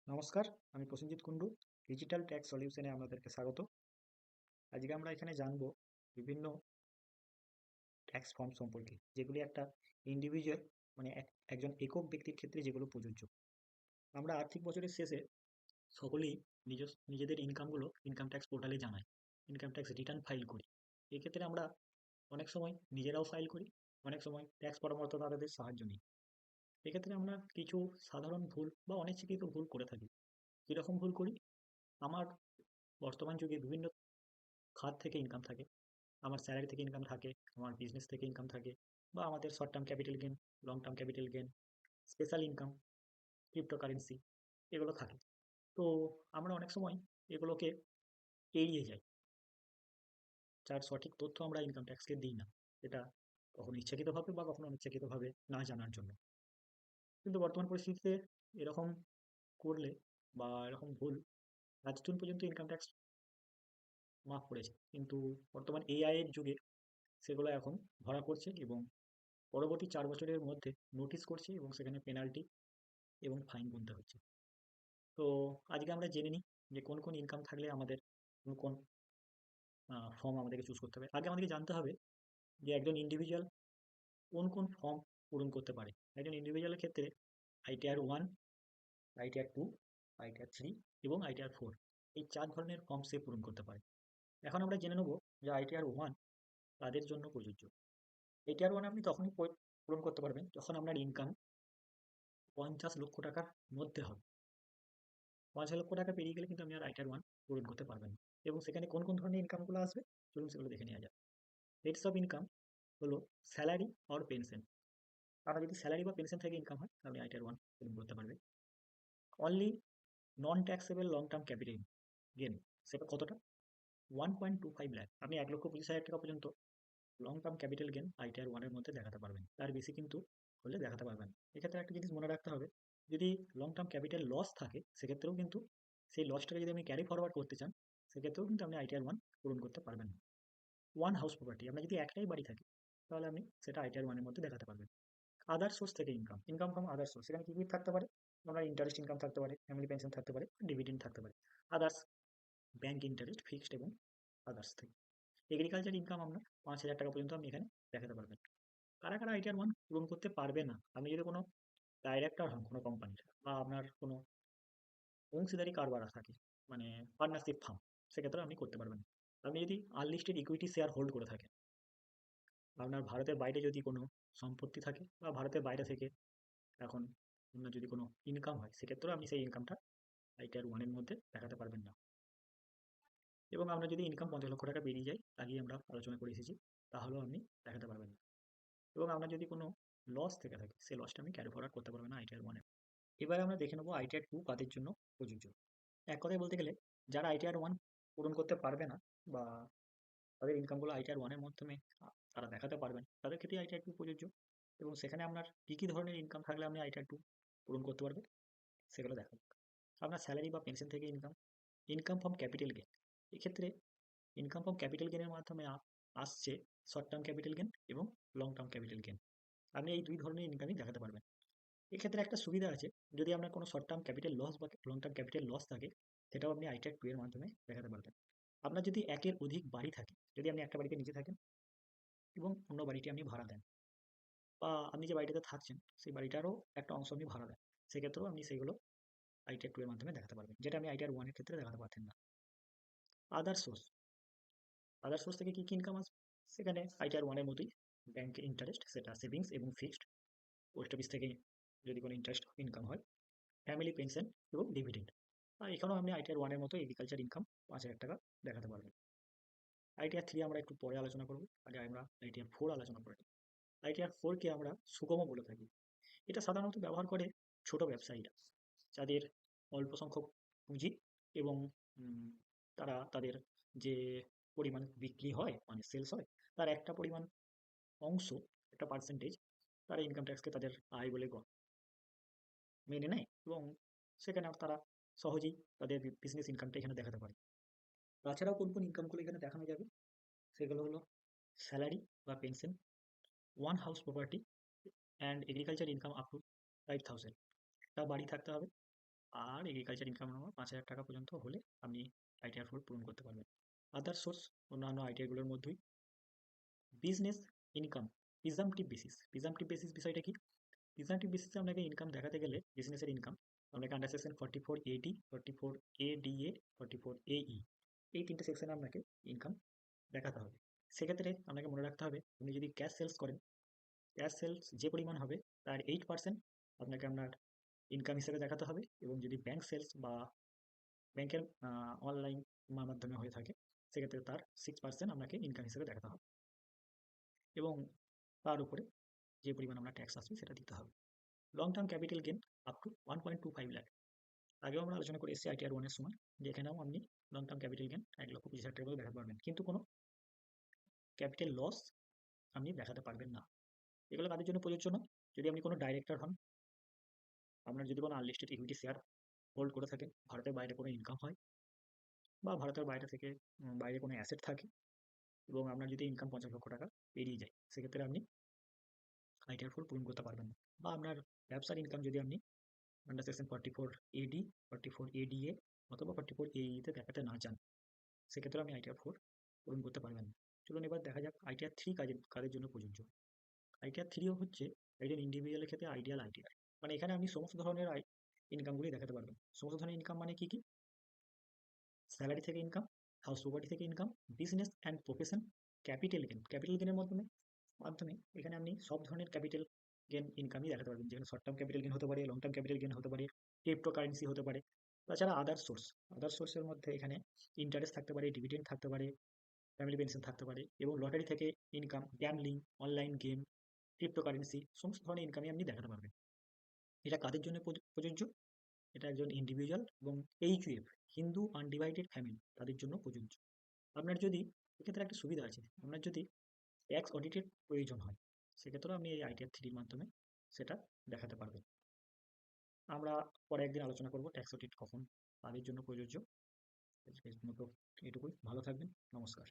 নমস্কার, আমি Prosenjit Kundu. Digital tax সলিউশনে আপনাদেরকে স্বাগত। আজকে আমরা এখানে জানবো বিভিন্ন ট্যাক্স ফর্ম সম্পর্কে, যেগুলি একটা ইন্ডিভিজুয়াল মানে একজন একক ব্যক্তির ক্ষেত্রে যেগুলো প্রযোজ্য। আমরা আর্থিক বছরের শেষে সকলেই নিজেদের ইনকামগুলো ইনকাম ট্যাক্স পোর্টালে জানাই, ইনকাম ট্যাক্স রিটার্ন ফাইল করি। এক্ষেত্রে আমরা অনেক সময় নিজেরাও ফাইল করি, অনেক সময় ট্যাক্স পরামর্শদাতাদের সাহায্য নিই। এক্ষেত্রে আমরা কিছু সাধারণ ভুল বা অনিচ্ছাকৃত ভুল করে থাকি। কীরকম ভুল করি? আমার বর্তমান যুগে বিভিন্ন খাত থেকে ইনকাম থাকে। আমার স্যালারি থেকে ইনকাম থাকে, আমার বিজনেস থেকে ইনকাম থাকে, বা আমাদের short term capital gain, long term capital gain, special income, cryptocurrency, এগুলো থাকে। তো আমরা অনেক সময় এগুলোকে এড়িয়ে যাই, যার সঠিক তথ্য আমরা ইনকাম ট্যাক্সকে দিই না। এটা কখনো ইচ্ছাকৃতভাবে বা কখনো অনিচ্ছাকৃতভাবে না জানার জন্য। কিন্তু বর্তমান পরিস্থিতিতে এরকম করলে বা এরকম ভুল আজ দিন পর্যন্ত ইনকাম ট্যাক্স মাফ করেছে, কিন্তু বর্তমান এআই এর যুগে সেগুলো এখন ধরা পড়ছে এবং পরবর্তী 4 বছরের মধ্যে নোটিশ করছে এবং সেখানে পেনাল্টি এবং ফাইন গুনতে হচ্ছে। তো আজকে আমরা জেনে নিই যে কোন কোন ইনকাম থাকলে আমাদের কোন কোন ফর্ম আমাদেরকে চুজ করতে হবে। আগে আমাদেরকে জানতে হবে যে একজন ইন্ডিভিজুয়াল কোন কোন ফর্ম পূরণ করতে পারে। একজন ইন্ডিভিজুয়ালের ক্ষেত্রে আইটিআর 1, আইটিআর 2, আইটিআর 3 এবং আইটিআর 4, এই 4 ধরনের ফর্ম সে পূরণ করতে পারে। এখন আমরা জেনে নেব যে আইটিআর 1 তাদের জন্য প্রযোজ্য। আইটিআর 1 আপনি তখনই পূরণ করতে পারবেন যখন আপনার ইনকাম 50 লক্ষ টাকার মধ্যে হবে। 50 লক্ষ টাকা পেরিয়ে গেলে কিন্তু আপনি আর আইটার 1 পূরণ করতে পারবেন না। এবং সেখানে কোন কোন ধরনের ইনকামগুলো আসবে, চলুন সেগুলো দেখে নেওয়া যাক। রেটস অফ ইনকাম হলো স্যালারি অর পেনশন। আপনার যদি স্যালারি বা পেনশন থেকে ইনকাম হয় তাহলে আইটার 1 পূরণ করতে পারবে। Only non taxable long term capital gain, সেটা কতটা? 1.25 লাখ। আপনি 1,25,000 টাকা পর্যন্ত long term capital gain ITR 1 এর মধ্যে দেখাতে পারবেন, তার বেশি কিন্তু হলে দেখাতে পারবেন না। এক্ষেত্রে একটা জিনিস মনে রাখতে হবে, যদি লং টার্ম ক্যাপিটাল লস থাকে সেক্ষেত্রেও কিন্তু সেই লসটাকে যদি আপনি ক্যারি ফরওয়ার্ড করতে চান সেক্ষেত্রেও কিন্তু আপনি আইটিআর 1 পূরণ করতে পারবেন না। ওয়ান হাউস প্রপার্টি, আপনার যদি একটাই বাড়ি থাকে তাহলে আপনি সেটা আইটিআর 1 এর মধ্যে দেখাতে পারবেন। আদার সোর্স থেকে income, income from other source, সেখানে কি কি থাকতে পারে? আপনার ইন্টারেস্ট ইনকাম থাকতে পারে, ফ্যামিলি পেনশন থাকতে পারে, ডিভিডেন্ড থাকতে পারে। আদার্স, ব্যাংক ইন্টারেস্ট, ফিক্সড এবং আদার্স থেকে। এগ্রিকালচার ইনকাম আপনার 5,000 টাকা পর্যন্ত আপনি এখানে দেখাতে পারবেন। কারা কারা আইটিআর 1 পূরণ করতে পারবে না? আপনি যদি কোনো ডাইরেক্টর হন কোনো কোম্পানির, বা আপনার কোনো অংশীদারি কারবার থাকে, মানে পার্টনারশিপ ফার্ম, সেক্ষেত্রে আপনি করতে পারবেন না। আপনি যদি আনলিস্টেড ইকুইটি শেয়ার হোল্ড করে থাকেন, আপনার ভারতের বাইরে যদি কোনো সম্পত্তি থাকে, বা ভারতের বাইরে থেকে এখন আপনার যদি কোনো ইনকাম হয় সেক্ষেত্রেও আপনি সেই ইনকামটা আইটিআর 1 এর মধ্যে দেখাতে পারবেন না। এবং আপনার যদি ইনকাম 50 লক্ষ টাকা বেরিয়ে যায়, আগেই আমরা আলোচনা করে এসেছি, তাহলেও আপনি দেখাতে পারবেন না। এবং আপনার যদি কোনো লস থেকে থাকে সেই লসটা আপনি ক্যারি ফরওয়ার্ড করতে পারবেন না আইটিআর 1 এ। এবারে আমরা দেখে নেবো আইটিআর 2 কাদের জন্য প্রযোজ্য। এক কথায় বলতে গেলে যারা আইটিআর 1 পূরণ করতে পারবে না, বা তাদের ইনকামগুলো আইটিআর 1 এর মাধ্যমে তারা দেখাতে পারবেন, তাদের ক্ষেত্রে আইটিআর 2 প্রযোজ্য। এবং সেখানে আপনার কী কী ধরনের ইনকাম থাকলে আপনি আইটিআর 2 পূরণ করতে পারবেন সেগুলো দেখা যাক। আপনার স্যালারি বা পেনশন থেকে income, income from capital gain. এক্ষেত্রে ইনকাম ফ্রম ক্যাপিটাল গেনের মাধ্যমে আসছে শর্ট টার্ম ক্যাপিটাল গেন এবং লং টার্ম ক্যাপিটাল গেন। আপনি এই 2 ধরনের ইনকামই দেখাতে পারবেন। এক্ষেত্রে একটা সুবিধা আছে, যদি আপনার কোনো শর্ট টার্ম ক্যাপিটাল লস বা লং টার্ম ক্যাপিটাল লস থাকে সেটাও আপনি আইটিআর 2 এর মাধ্যমে দেখাতে পারবেন। আপনার যদি একের অধিক বাড়ি থাকে, যদি আপনি একটা বাড়িতে নিজে থাকেন এবং অন্য বাড়িটি আপনি ভাড়া দেন, বা আপনি যে বাড়িটাতে থাকছেন সেই বাড়িটারও একটা অংশ আপনি ভাড়া দেন, সেক্ষেত্রেও আপনি সেইগুলো আইটিআর 2 এর মাধ্যমে দেখাতে পারবেন, যেটা আপনি আইটিআর 1 এর ক্ষেত্রে দেখাতে পারতেন না। আদার সোর্স, আদার সোর্স থেকে কি কি ইনকাম আসবে? সেখানে আইটিআর 1 এর মতোই ব্যাংক ইন্টারেস্ট, সেটা সেভিংস এবং ফিক্সড। পোস্ট অফিস থেকে যদি কোনো ইন্টারেস্ট ইনকাম হয়, ফ্যামিলি পেনশন এবং ডিভিডেন্ড। আর এখানেও আপনি আইটিআর 1 এর মতো এগ্রিকালচার ইনকাম 5,000 টাকা দেখাতে পারবেন। আইটিআর 3 আমরা একটু পরে আলোচনা করব, আগে আমরা আইটিআর 4 আলোচনা করে নিই। আইটিআর 4 কে আমরা সুগম বলে থাকি। এটা সাধারণত ব্যবহার করে ছোট ব্যবসায়ীরা, যাদের অল্প সংখ্যক পুঁজি এবং উম, তারা তাদের যে পরিমাণ বিক্রি হয় মানে সেলস হয়, তার একটা পরিমাণ অংশ, একটা পার্সেন্টেজ, তারা ইনকাম ট্যাক্সকে তাদের আয় বলে মেনে নেয়, এবং সেখানে তারা সহজেই তাদের বিজনেস ইনকামটা এখানে দেখাতে পারে। তাছাড়াও কোন কোন ইনকামগুলো এখানে দেখানো যাবে সেগুলো হলো স্যালারি বা pension, one house property, and agriculture income up to 5,000। একটা বাড়ি থাকতে হবে, আর এগ্রিকালচার ইনকাম আমার 5,000 টাকা পর্যন্ত হলে আপনি আইটিআর ফোর পূরণ করতে পারবেন। আদার সোর্স অন্যান্য আইটিআইগুলোর মধ্যেই বিজনেস ইনকাম প্রিজাম্পটিভ বেসিস বিষয়টা কি? প্রিজাম্পটিভ বেসিসে আপনাকে ইনকাম দেখাতে গেলে বিজনেসের ইনকাম আপনাকে under section 44AD, 44ADA, 44AE এই তিনটে সেকশনে আপনাকে ইনকাম দেখাতে হবে। সেক্ষেত্রে আপনাকে মনে রাখতে হবে, আপনি যদি ক্যাশ সেলস করেন, ক্যাশ সেলস যে পরিমাণ হবে তার 8% আপনাকে আপনার ইনকাম হিসেবে দেখাতে হবে, এবং যদি ব্যাংক সেলস বা ব্যাংকের অনলাইন মাধ্যমে হয়ে থাকে সেক্ষেত্রে তার 6% আপনাকে ইনকাম হিসেবে দেখাতে হবে, এবং তার উপরে যে পরিমাণ আমরা ট্যাক্স আসবে সেটা দিতে হবে। Long term capital gain up to 1.25 lakh. আগেও আমরা আলোচনা করে এসেছি আইটিআর ওয়ানের সময় যে এখানেও আপনি লং টার্ম ক্যাপিটাল গেন 1,25,000 টাকা করে দেখাতে পারবেন, কিন্তু কোনো ক্যাপিটাল লস আপনি দেখাতে পারবেন না। এগুলো কাদের জন্য প্রযোজ্য না? যদি আপনি কোনো ডাইরেক্টর হন, আপনার যদি কোনো আনলিস্টেড ইকুইটি শেয়ার হোল্ড করে থাকেন, ভারতের বাইরে কোনো ইনকাম হয়, বা ভারতের বাইরে থেকে বাইরে কোনো অ্যাসেট থাকে, এবং আপনার যদি ইনকাম 50 লক্ষ টাকা পেরিয়ে যায়, সেক্ষেত্রে আপনি আইটিআর ফোর পূরণ করতে পারবেন না। বা আপনার ব্যবসার ইনকাম যদি আপনি আন্ডার সেকশন 44AD, 44ADA অথবা 44AE তে দেখাতে না চান, সেক্ষেত্রে আপনি আইটিআর ফোর পূরণ করতে পারবেন না। চলুন এবার দেখা যাক আইটিআর থ্রি কাদের জন্য প্রযোজ্য। আইটিআর থ্রিও হচ্ছে একজন ইন্ডিভিজুয়ালের ক্ষেত্রে আইডিয়াল আইটিআর, মানে এখানে আপনি সমস্ত ধরনের ইনকামগুলি দেখাতে পারবেন। সমস্ত ধরনের ইনকাম মানে কি কি? স্যালারি থেকে ইনকাম, হাউস প্রপার্টি থেকে income, business and profession, capital গেনের মাধ্যমে মাধ্যমে এখানে আপনি সব ধরনের ক্যাপিটাল গেন ইনকামই দেখাতে পারবেন, যেখানে শর্ট টার্ম ক্যাপিটাল গেন হতে পারে, লং টার্ম ক্যাপিটাল গেন হতে পারে, ক্রিপ্টো কারেন্সি হতে পারে। তাছাড়া আদার সোর্সের মধ্যে এখানে ইন্টারেস্ট থাকতে পারে, ডিভিডেন্ড থাকতে পারে, ফ্যামিলি পেনশন থাকতে পারে, এবং লটারি থেকে income, gambling, online game, crypto currency, সমস্ত ধরনের ইনকামই আপনি দেখাতে পারবেন। এটা কাদের জন্য প্রযোজ্য? এটা একজন ইন্ডিভিজুয়াল এবং এইচইউএফ, হিন্দু আনডিভাইডেড ফ্যামিলি, তাদের জন্য প্রযোজ্য। আপনার যদি এক্ষেত্রে একটা সুবিধা আছে, আপনার যদি ট্যাক্স অডিটের প্রয়োজন হয়, সেক্ষেত্রেও আপনি এই আইটিআর থ্রির মাধ্যমে সেটা দেখাতে পারবেন। আমরা পরে একদিন আলোচনা করব ট্যাক্স অডিট কখন তাদের জন্য প্রযোজ্য। আজকের মতো এটুকুই, ভালো থাকবেন, নমস্কার।